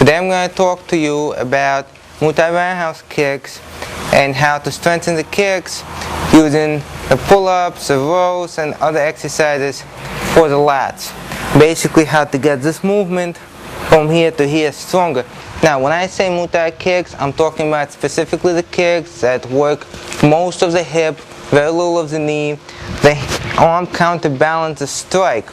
Today I'm going to talk to you about Muay Thai roundhouse kicks and how to strengthen the kicks using the pull-ups, the rows, and other exercises for the lats. Basically how to get this movement from here to here stronger. Now when I say Muay Thai kicks, I'm talking about specifically the kicks that work most of the hip, very little of the knee. The arm counterbalance the strike.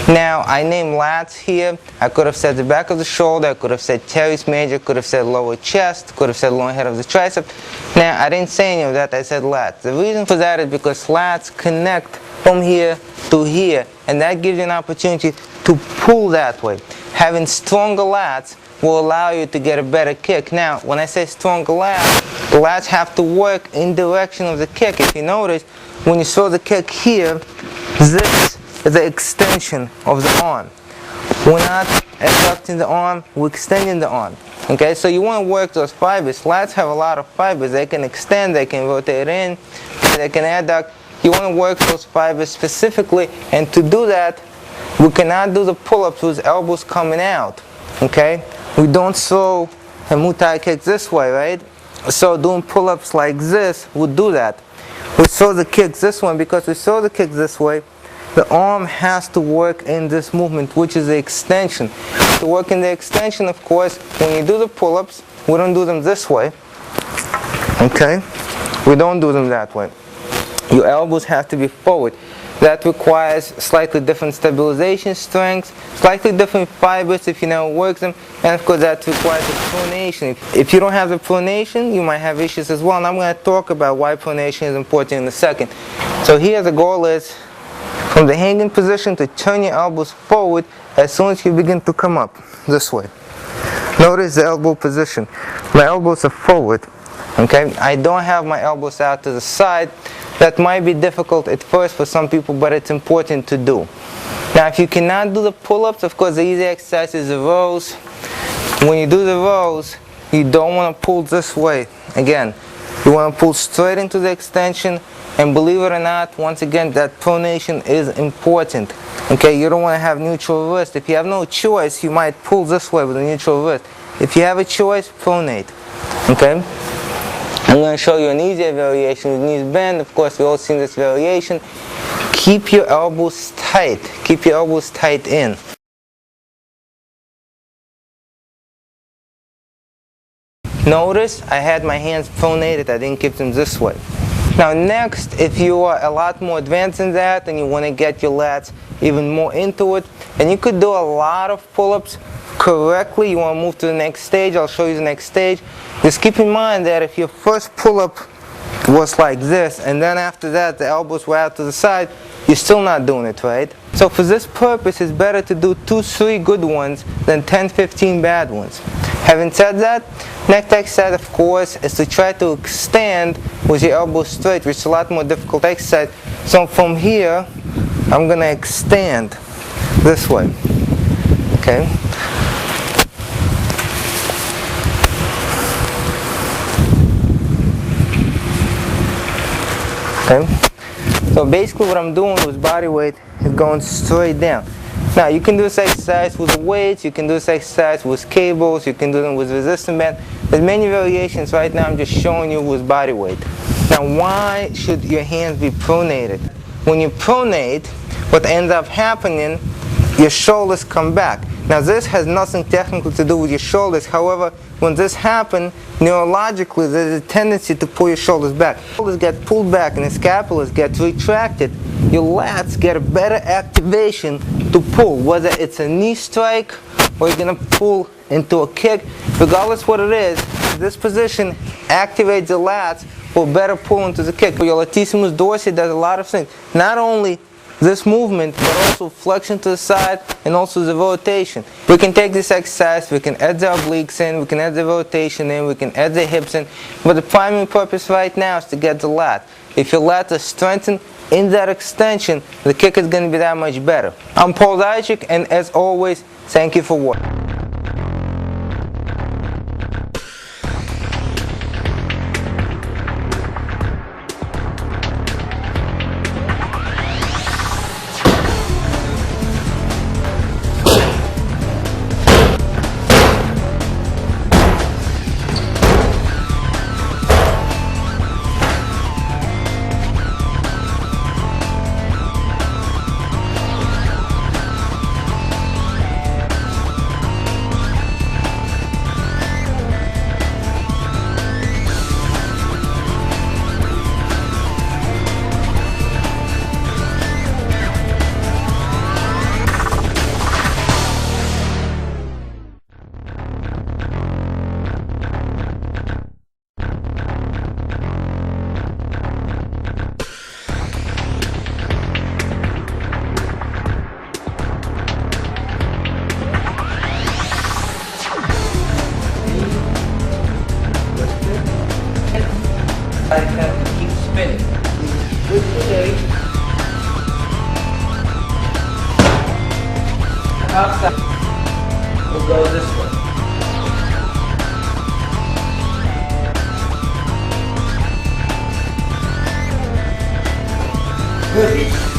Now I named lats here. I could have said the back of the shoulder, I could have said teres major, could have said lower chest, could have said lower head of the tricep. Now I didn't say any of that, I said lats. The reason for that is because lats connect from here to here, and that gives you an opportunity to pull that way. Having stronger lats will allow you to get a better kick. Now when I say stronger lats, the lats have to work in direction of the kick. If you notice, when you throw the kick here, this is the extension of the arm. We're not adducting the arm, we're extending the arm. Okay, so you want to work those fibers. Lats have a lot of fibers. They can extend, they can rotate in, they can adduct. You want to work those fibers specifically, and to do that, we cannot do the pull-ups with elbows coming out. Okay, we don't throw a Muay Thai kick this way, right? So doing pull-ups like this would do that. We throw the kicks this way, because we throw the kicks this way, the arm has to work in this movement, which is the extension. To work in the extension, of course, when you do the pull-ups, we don't do them this way. Okay? We don't do them that way. Your elbows have to be forward. That requires slightly different stabilization strengths, slightly different fibers if you know it works them, and of course that requires a pronation. If you don't have the pronation, you might have issues as well, and I'm going to talk about why pronation is important in a second. So here the goal is, from the hanging position, to turn your elbows forward as soon as you begin to come up, this way. Notice the elbow position. My elbows are forward. Okay, I don't have my elbows out to the side. That might be difficult at first for some people, but it's important to do. Now if you cannot do the pull-ups, of course the easy exercise is the rows. When you do the rows, you don't want to pull this way. Again, you want to pull straight into the extension, and believe it or not, once again, that pronation is important. Okay, you don't want to have neutral wrist. If you have no choice, you might pull this way with a neutral wrist. If you have a choice, pronate. Okay? I'm going to show you an easier variation with knees bent. Of course, we've all seen this variation. Keep your elbows tight. Keep your elbows tight in. Notice I had my hands pronated. I didn't keep them this way. Now next, if you are a lot more advanced than that and you want to get your lats even more into it, and you could do a lot of pull-ups correctly, you want to move to the next stage. I'll show you the next stage. Just keep in mind that if your first pull-up was like this, and then after that the elbows were out to the side, you're still not doing it right. So for this purpose, it's better to do 2-3 good ones than 10-15 bad ones. Having said that, next exercise, of course, is to try to extend with your elbows straight, which is a lot more difficult exercise. So from here, I'm going to extend this way. Okay? Okay? So basically what I'm doing with body weight is going straight down. Now you can do this exercise with weights, you can do this exercise with cables, you can do them with resistance band. There's many variations. Right now I'm just showing you with body weight. Now why should your hands be pronated? When you pronate, what ends up happening, your shoulders come back. Now this has nothing technically to do with your shoulders. However, when this happens, neurologically there's a tendency to pull your shoulders back. Shoulders get pulled back and the scapulars get retracted. Your lats get a better activation to pull, whether it's a knee strike or you're going to pull into a kick. Regardless what it is, this position activates the lats for better pull into the kick. Your Latissimus Dorsi does a lot of things. Not only this movement, but also flexion to the side and also the rotation. We can take this exercise, we can add the obliques in, we can add the rotation in, we can add the hips in, but the primary purpose right now is to get the lat. If your lat is strengthened in that extension, the kick is going to be that much better. I'm Paul Zajic, and as always, thank you for watching. spinning. Good shape. Outside. We'll go this way. Good.